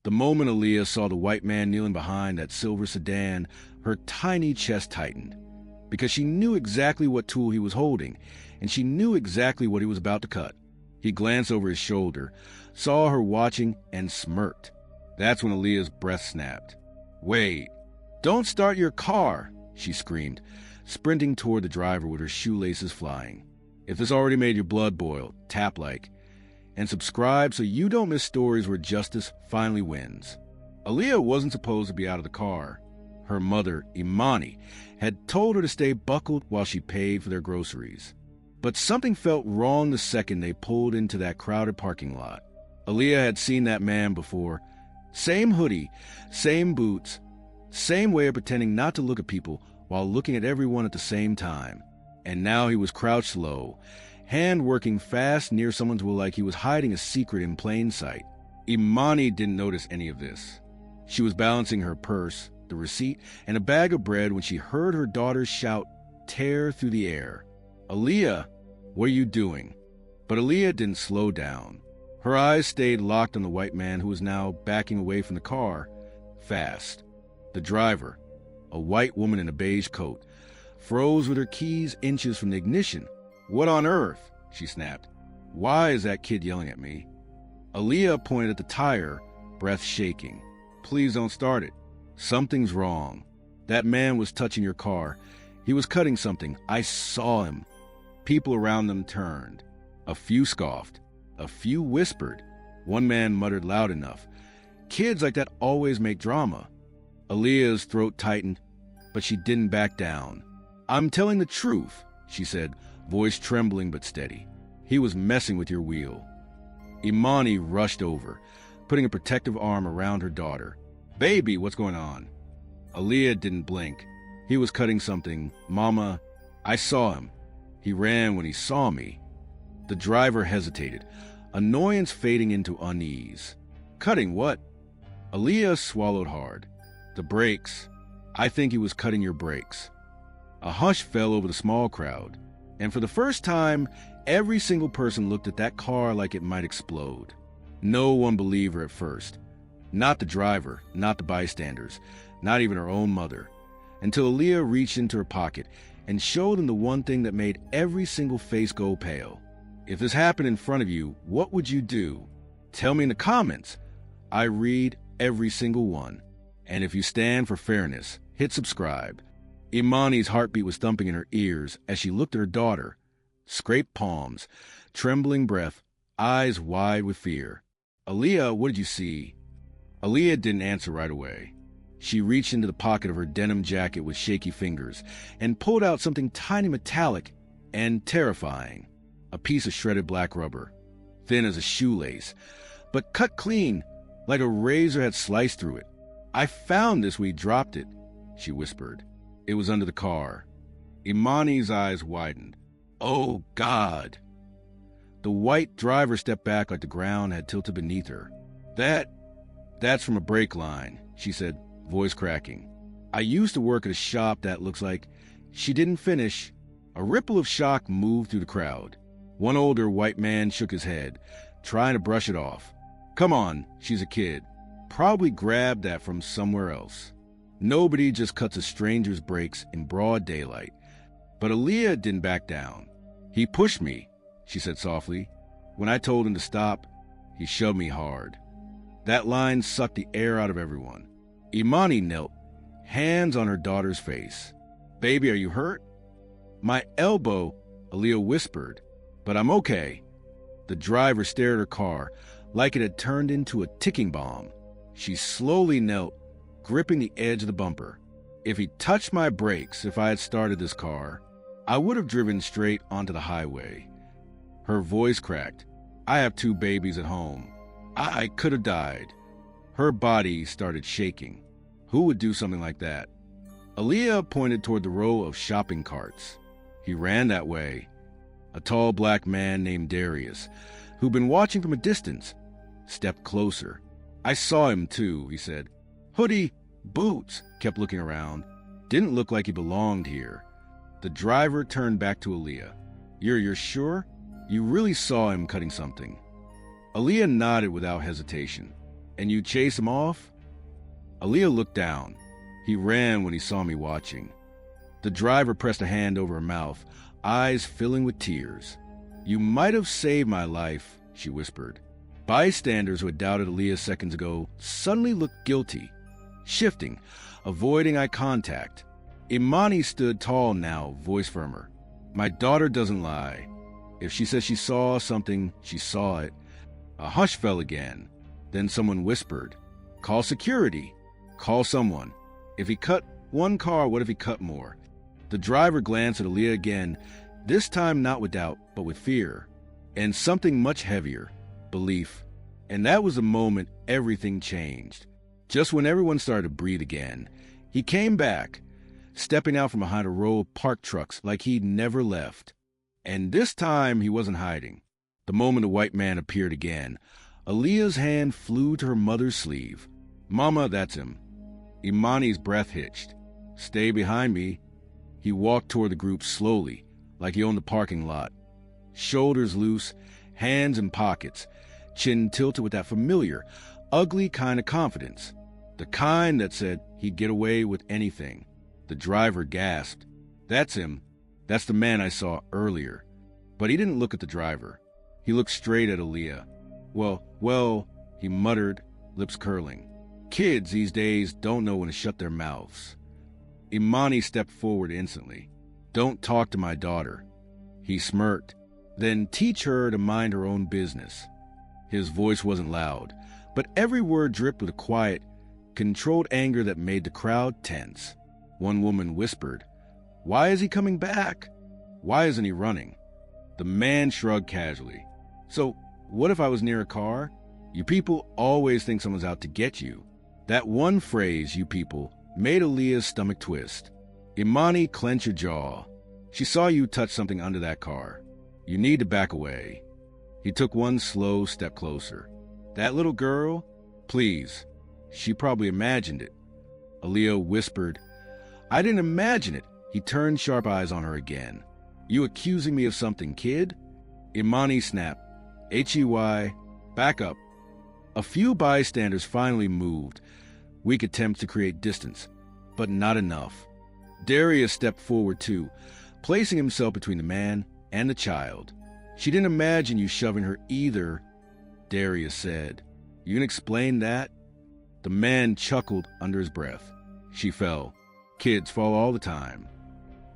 The moment Aaliyah saw the white man kneeling behind that silver sedan, her tiny chest tightened, because she knew exactly what tool he was holding, and she knew exactly what he was about to cut. He glanced over his shoulder, saw her watching, and smirked. That's when Aaliyah's breath snapped. "Wait, don't start your car," she screamed, sprinting toward the driver with her shoelaces flying. If this already made your blood boil, tap like, and subscribe so you don't miss stories where justice finally wins. Aaliyah wasn't supposed to be out of the car. Her mother, Imani, had told her to stay buckled while she paid for their groceries. But something felt wrong the second they pulled into that crowded parking lot. Aaliyah had seen that man before. Same hoodie, same boots, same way of pretending not to look at people while looking at everyone at the same time. And now he was crouched low, hand working fast near someone's will like he was hiding a secret in plain sight. Imani didn't notice any of this. She was balancing her purse, the receipt, and a bag of bread when she heard her daughter's shout tear through the air. "Aaliyah, what are you doing?" But Aaliyah didn't slow down. Her eyes stayed locked on the white man who was now backing away from the car, fast. The driver, a white woman in a beige coat, froze with her keys inches from the ignition. "What on earth?" she snapped. "Why is that kid yelling at me?" Aaliyah pointed at the tire, breath shaking. "Please don't start it. Something's wrong. That man was touching your car. He was cutting something. I saw him." People around them turned. A few scoffed. A few whispered. One man muttered loud enough. "Kids like that always make drama." Aaliyah's throat tightened, but she didn't back down. "I'm telling the truth," she said, voice trembling but steady. "He was messing with your wheel." Imani rushed over, putting a protective arm around her daughter. "Baby, what's going on?" Aaliyah didn't blink. "He was cutting something. Mama, I saw him. He ran when he saw me." The driver hesitated, annoyance fading into unease. "Cutting what?" Aaliyah swallowed hard. "The brakes. I think he was cutting your brakes." A hush fell over the small crowd, and for the first time, every single person looked at that car like it might explode. No one believed her at first. Not the driver, not the bystanders, not even her own mother, until Aaliyah reached into her pocket and showed them the one thing that made every single face go pale. "If this happened in front of you, what would you do? Tell me in the comments. I read every single one. And if you stand for fairness, hit subscribe." Imani's heartbeat was thumping in her ears as she looked at her daughter. Scraped palms, trembling breath, eyes wide with fear. "Aaliyah, what did you see?" Aaliyah didn't answer right away. She reached into the pocket of her denim jacket with shaky fingers and pulled out something tiny, metallic and terrifying. A piece of shredded black rubber, thin as a shoelace, but cut clean, like a razor had sliced through it. "I found this when we dropped it," she whispered. "It was under the car." Imani's eyes widened. "Oh, God." The white driver stepped back like the ground had tilted beneath her. That's from a brake line," she said, voice cracking. "I used to work at a shop that looks like..." She didn't finish. A ripple of shock moved through the crowd. One older white man shook his head, trying to brush it off. "Come on, she's a kid. Probably grabbed that from somewhere else. Nobody just cuts a stranger's brakes in broad daylight." But Aaliyah didn't back down. "He pushed me," she said softly. "When I told him to stop, he shoved me hard." That line sucked the air out of everyone. Imani knelt, hands on her daughter's face. "Baby, are you hurt?" "My elbow," Aaliyah whispered, "but I'm okay." The driver stared at her car like it had turned into a ticking bomb. She slowly knelt, gripping the edge of the bumper. "If he touched my brakes, if I had started this car, I would have driven straight onto the highway." Her voice cracked. "I have 2 babies at home. I could have died." Her body started shaking. Who would do something like that? Aaliyah pointed toward the row of shopping carts. He ran that way. A tall black man named Darius, who'd been watching from a distance, stepped closer. "I saw him too," he said. "Hoodie, boots," kept looking around. Didn't look like he belonged here. The driver turned back to Aaliyah. You're sure? You really saw him cutting something?" Aaliyah nodded without hesitation. And you chase him off? Aaliyah looked down. He ran when he saw me watching. The driver pressed a hand over her mouth, eyes filling with tears. You might have saved my life, she whispered. Bystanders who had doubted Aaliyah seconds ago suddenly looked guilty, shifting, avoiding eye contact. Imani stood tall now, voice firmer. My daughter doesn't lie. If she says she saw something, she saw it. A hush fell again. Then someone whispered, call security. Call someone. If he cut one car, what if he cut more? The driver glanced at Aaliyah again, this time not with doubt, but with fear. And something much heavier, belief. And that was the moment everything changed. Just when everyone started to breathe again, he came back, stepping out from behind a row of parked trucks like he'd never left. And this time he wasn't hiding. The moment the white man appeared again, Aaliyah's hand flew to her mother's sleeve. Mama, that's him. Imani's breath hitched. Stay behind me. He walked toward the group slowly, like he owned the parking lot. Shoulders loose, hands in pockets, chin tilted with that familiar, ugly kind of confidence. The kind that said he'd get away with anything. The driver gasped. That's him. That's the man I saw earlier. But he didn't look at the driver. He looked straight at Aaliyah. Well, he muttered, lips curling. Kids these days don't know when to shut their mouths. Imani stepped forward instantly. Don't talk to my daughter. He smirked. Then teach her to mind her own business. His voice wasn't loud, but every word dripped with a quiet, controlled anger that made the crowd tense. One woman whispered, why is he coming back? Why isn't he running? The man shrugged casually. So, what if I was near a car? You people always think someone's out to get you. That one phrase, you people, made Aaliyah's stomach twist. Imani, clench your jaw. She saw you touch something under that car. You need to back away. He took one slow step closer. That little girl? Please. She probably imagined it. Aaliyah whispered, I didn't imagine it. He turned sharp eyes on her again. You accusing me of something, kid? Imani snapped. Hey, back up. A few bystanders finally moved, weak attempts to create distance, but not enough. Darius stepped forward too, placing himself between the man and the child. She didn't imagine you shoving her either, Darius said. You can explain that? The man chuckled under his breath. She fell. Kids fall all the time.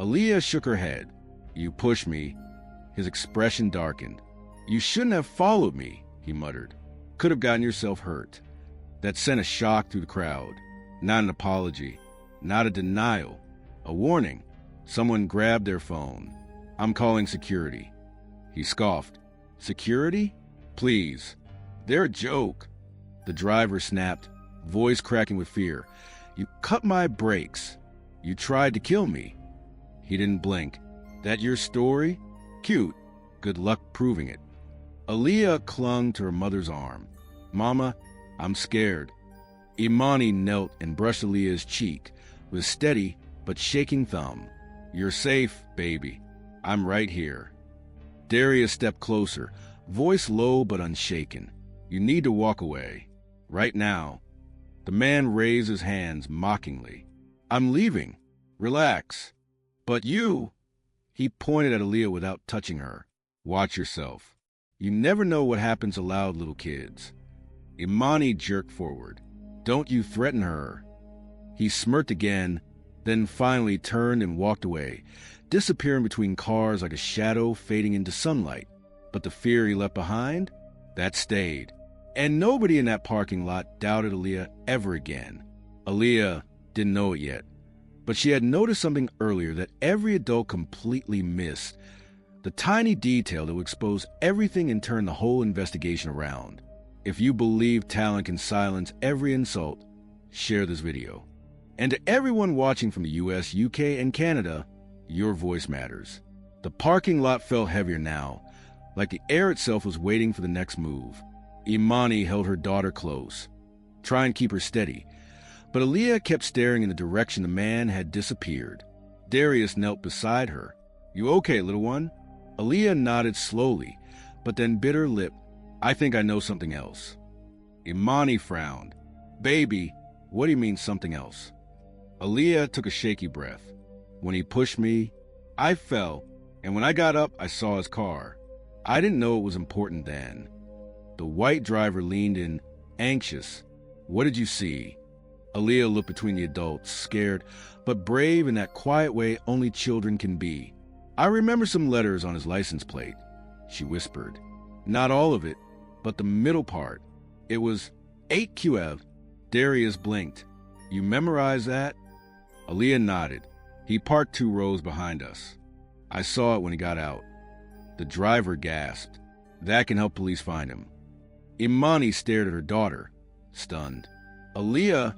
Aaliyah shook her head. You pushed me. His expression darkened. You shouldn't have followed me, he muttered. Could have gotten yourself hurt. That sent a shock through the crowd. Not an apology. Not a denial. A warning. Someone grabbed their phone. I'm calling security. He scoffed. Security? Please. They're a joke. The driver snapped, voice cracking with fear. You cut my brakes. You tried to kill me. He didn't blink. That your story? Cute. Good luck proving it. Aaliyah clung to her mother's arm. Mama, I'm scared. Imani knelt and brushed Aaliyah's cheek with a steady but shaking thumb. You're safe, baby. I'm right here. Darius stepped closer, voice low but unshaken. You need to walk away. Right now. The man raised his hands mockingly. I'm leaving. Relax. But you... He pointed at Aaliyah without touching her. Watch yourself. You never know what happens to loud little kids. Imani jerked forward. Don't you threaten her. He smirked again, then finally turned and walked away, disappearing between cars like a shadow fading into sunlight. But the fear he left behind, that stayed. And nobody in that parking lot doubted Aaliyah ever again. Aaliyah didn't know it yet, but she had noticed something earlier that every adult completely missed. The tiny detail that would expose everything and turn the whole investigation around. If you believe talent can silence every insult, share this video. And to everyone watching from the US, UK, and Canada, your voice matters. The parking lot felt heavier now, like the air itself was waiting for the next move. Imani held her daughter close, trying to keep her steady, but Aaliyah kept staring in the direction the man had disappeared. Darius knelt beside her. You okay, little one? Aaliyah nodded slowly, but then bit her lip. I think I know something else. Imani frowned. Baby, what do you mean something else? Aaliyah took a shaky breath. When he pushed me, I fell, and when I got up, I saw his car. I didn't know it was important then. The white driver leaned in, anxious. What did you see? Aaliyah looked between the adults, scared, but brave in that quiet way only children can be. I remember some letters on his license plate, she whispered. Not all of it, but the middle part. It was 8QF. Darius blinked. You memorized that? Aaliyah nodded. He parked 2 rows behind us. I saw it when he got out. The driver gasped. That can help police find him. Imani stared at her daughter, stunned. Aaliyah,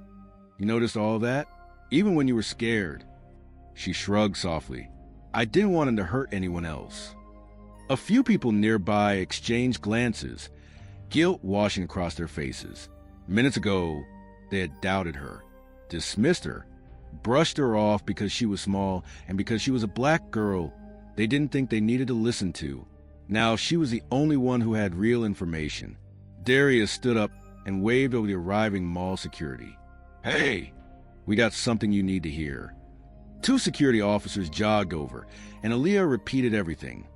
you noticed all that? Even when you were scared? She shrugged softly. I didn't want him to hurt anyone else. A few people nearby exchanged glances, guilt washing across their faces. Minutes ago, they had doubted her, dismissed her, brushed her off because she was small and because she was a black girl they didn't think they needed to listen to. Now she was the only one who had real information. Darius stood up and waved over the arriving mall security. Hey, we got something you need to hear. 2 security officers jogged over, and Aaliyah repeated everything.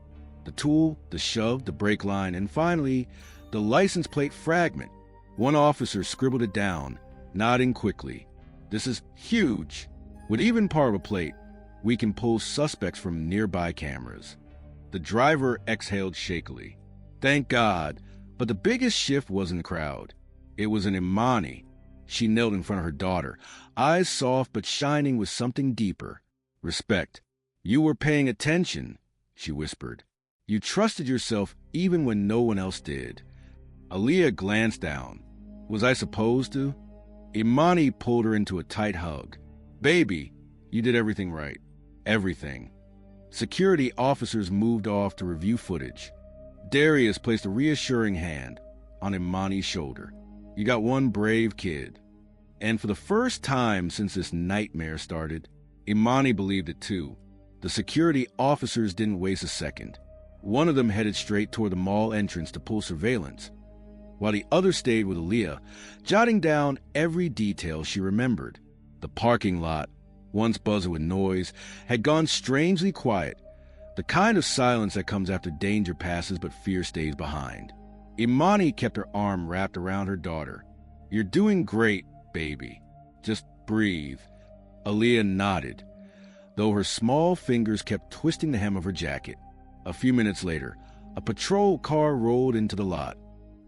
The tool, the shove, the brake line, and finally, the license plate fragment. One officer scribbled it down, nodding quickly. This is huge. With even part of a plate, we can pull suspects from nearby cameras. The driver exhaled shakily. Thank God, but the biggest shift wasn't the crowd. It was an Imani. She knelt in front of her daughter, eyes soft but shining with something deeper. Respect. You were paying attention, she whispered. You trusted yourself even when no one else did. Aaliyah glanced down. Was I supposed to? Imani pulled her into a tight hug. Baby, you did everything right. Everything. Security officers moved off to review footage. Darius placed a reassuring hand on Imani's shoulder. You got one brave kid. And for the first time since this nightmare started, Imani believed it too. The security officers didn't waste a second. One of them headed straight toward the mall entrance to pull surveillance, while the other stayed with Aaliyah, jotting down every detail she remembered. The parking lot, once buzzing with noise, had gone strangely quiet, the kind of silence that comes after danger passes but fear stays behind. Imani kept her arm wrapped around her daughter. You're doing great, baby. Just breathe. Aaliyah nodded, though her small fingers kept twisting the hem of her jacket. A few minutes later, a patrol car rolled into the lot.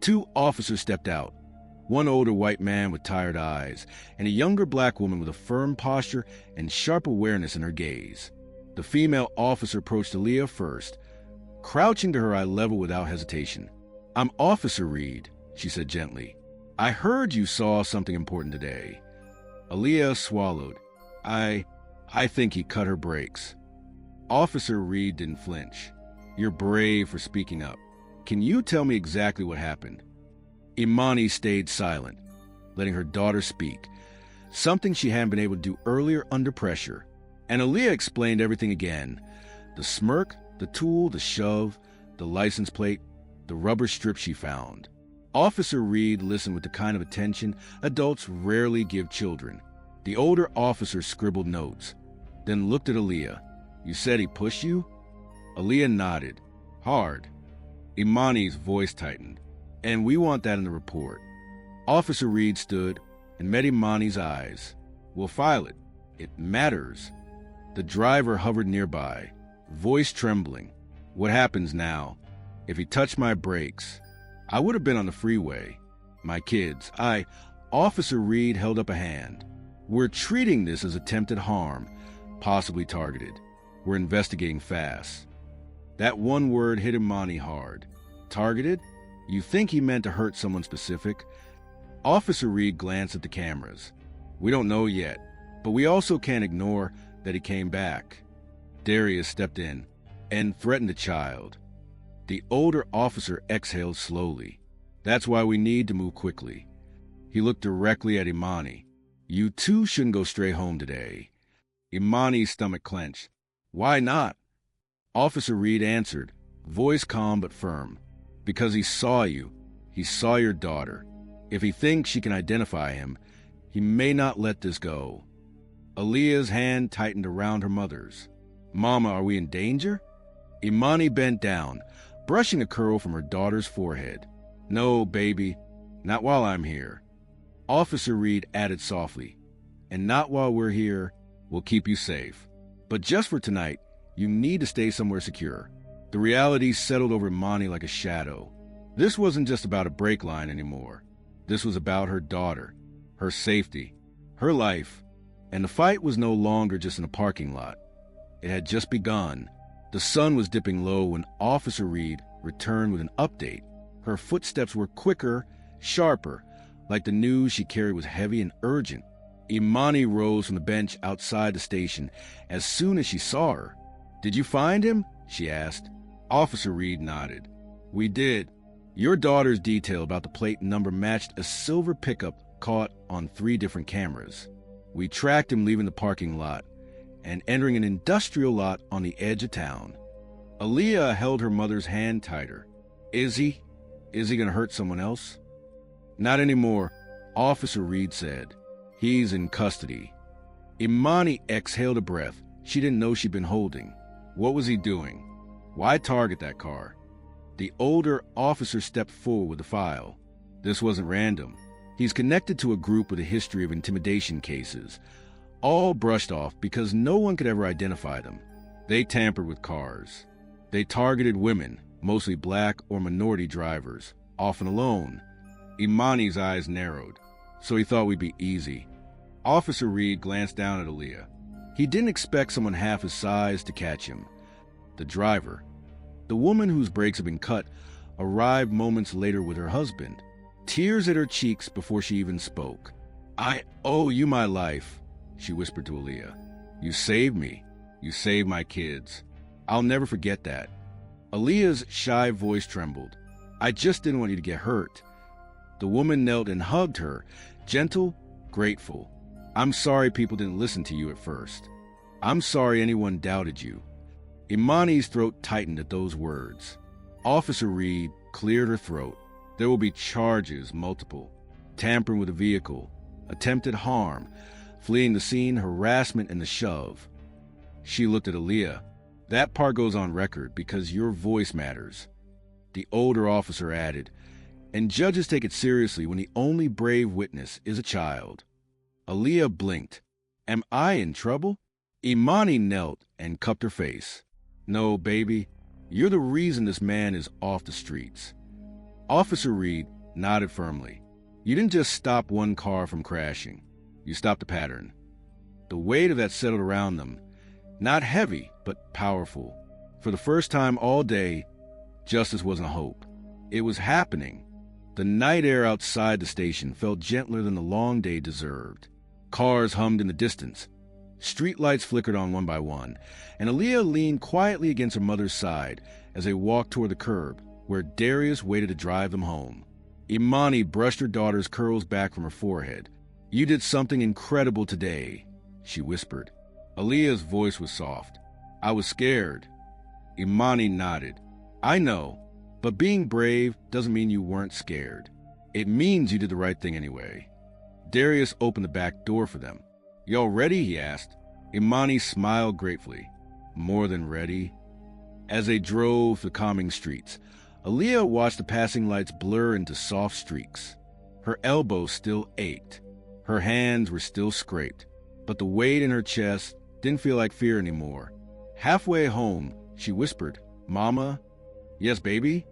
2 officers stepped out, one older white man with tired eyes, and a younger black woman with a firm posture and sharp awareness in her gaze. The female officer approached Aaliyah first. Crouching to her eye level without hesitation. I'm Officer Reed, she said gently. I heard you saw something important today. Aaliyah swallowed. I think he cut her brakes. Officer Reed didn't flinch. You're brave for speaking up. Can you tell me exactly what happened? Imani stayed silent, letting her daughter speak, something she hadn't been able to do earlier under pressure. And Aaliyah explained everything again. The smirk, the tool, the shove, the license plate, the rubber strip she found. Officer Reed listened with the kind of attention adults rarely give children. The older officer scribbled notes, then looked at Aaliyah. You said he pushed you? Aaliyah nodded. Hard. Imani's voice tightened. And we want that in the report. Officer Reed stood and met Imani's eyes. We'll file it. It matters. The driver hovered nearby, voice trembling. What happens now? If he touched my brakes, I would have been on the freeway. My kids, Officer Reed held up a hand. We're treating this as attempted harm, possibly targeted. We're investigating fast. That one word hit Imani hard. Targeted? You think he meant to hurt someone specific? Officer Reed glanced at the cameras. We don't know yet, but we also can't ignore that he came back. Darius stepped in and threatened a child. The older officer exhaled slowly. That's why we need to move quickly. He looked directly at Imani. You two shouldn't go straight home today. Imani's stomach clenched. Why not? Officer Reed answered, voice calm but firm. Because he saw you. He saw your daughter. If he thinks she can identify him, he may not let this go. Aaliyah's hand tightened around her mother's. Mama, are we in danger? Imani bent down, brushing a curl from her daughter's forehead. No, baby, not while I'm here. Officer Reed added softly, and not while we're here. We'll keep you safe. But just for tonight, you need to stay somewhere secure. The reality settled over Imani like a shadow. This wasn't just about a brake line anymore. This was about her daughter, her safety, her life. And the fight was no longer just in a parking lot. It had just begun. The sun was dipping low when Officer Reed returned with an update. Her footsteps were quicker, sharper, like the news she carried was heavy and urgent. Imani rose from the bench outside the station as soon as she saw her. Did you find him? She asked. Officer Reed nodded. We did. Your daughter's detail about the plate number matched a silver pickup caught on 3 different cameras. We tracked him leaving the parking lot and entering an industrial lot on the edge of town. Aaliyah held her mother's hand tighter. Is he going to hurt someone else? Not anymore, Officer Reed said. He's in custody. Imani exhaled a breath she didn't know she'd been holding. What was he doing? Why target that car? The older officer stepped forward with the file. This wasn't random. He's connected to a group with a history of intimidation cases, all brushed off because no one could ever identify them. They tampered with cars. They targeted women, mostly black or minority drivers, often alone. Imani's eyes narrowed, so he thought we'd be easy. Officer Reed glanced down at Aaliyah. He didn't expect someone half his size to catch him. The driver, the woman whose brakes had been cut, arrived moments later with her husband, tears at her cheeks before she even spoke. I owe you my life, she whispered to Aaliyah. You saved me. You saved my kids. I'll never forget that. Aaliyah's shy voice trembled. I just didn't want you to get hurt. The woman knelt and hugged her, gentle, grateful. I'm sorry people didn't listen to you at first. I'm sorry anyone doubted you. Imani's throat tightened at those words. Officer Reed cleared her throat. There will be charges, multiple. Tampering with a vehicle, attempted harm, fleeing the scene, harassment, and the shove. She looked at Aaliyah. That part goes on record because your voice matters. The older officer added, and judges take it seriously when the only brave witness is a child. Aaliyah blinked. Am I in trouble? Imani knelt and cupped her face. No, baby, you're the reason this man is off the streets. Officer Reed nodded firmly. You didn't just stop one car from crashing. You stopped a pattern. The weight of that settled around them. Not heavy, but powerful. For the first time all day, justice wasn't a hope. It was happening. The night air outside the station felt gentler than the long day deserved. Cars hummed in the distance. Streetlights flickered on one by one, and Aaliyah leaned quietly against her mother's side as they walked toward the curb, where Darius waited to drive them home. Imani brushed her daughter's curls back from her forehead. You did something incredible today, she whispered. Aaliyah's voice was soft. I was scared. Imani nodded. I know, but being brave doesn't mean you weren't scared. It means you did the right thing anyway. Darius opened the back door for them. Y'all ready? He asked. Imani smiled gratefully. More than ready. As they drove the calming streets, Aaliyah watched the passing lights blur into soft streaks. Her elbows still ached. Her hands were still scraped, but the weight in her chest didn't feel like fear anymore. Halfway home, she whispered, Mama? Yes, baby?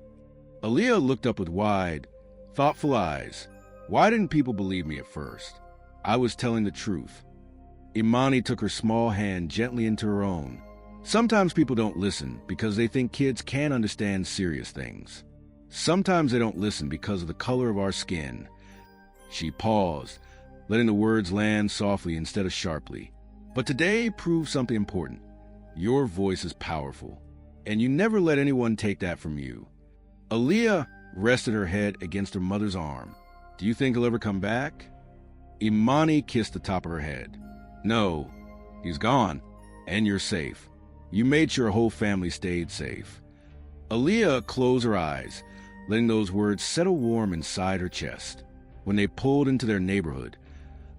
Aaliyah looked up with wide, thoughtful eyes. Why didn't people believe me at first? I was telling the truth. Imani took her small hand gently into her own. Sometimes people don't listen because they think kids can't understand serious things. Sometimes they don't listen because of the color of our skin. She paused, letting the words land softly instead of sharply. But today proved something important. Your voice is powerful, and you never let anyone take that from you. Aaliyah rested her head against her mother's arm. Do you think he'll ever come back? Imani kissed the top of her head. No, he's gone, and you're safe. You made sure her whole family stayed safe. Aaliyah closed her eyes, letting those words settle warm inside her chest. when they pulled into their neighborhood.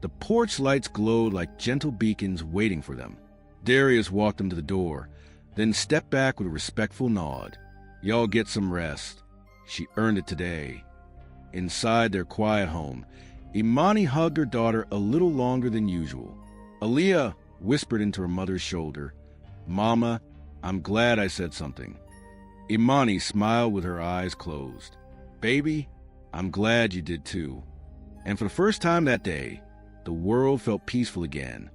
The porch lights glowed like gentle beacons waiting for them. Darius walked them to the door, then stepped back with a respectful nod. "Y'all get some rest. She earned it today." Inside their quiet home, Imani hugged her daughter a little longer than usual. Aaliyah whispered into her mother's shoulder, "Mama, I'm glad I said something." Imani smiled with her eyes closed. "Baby, I'm glad you did too." And for the first time that day, the world felt peaceful again.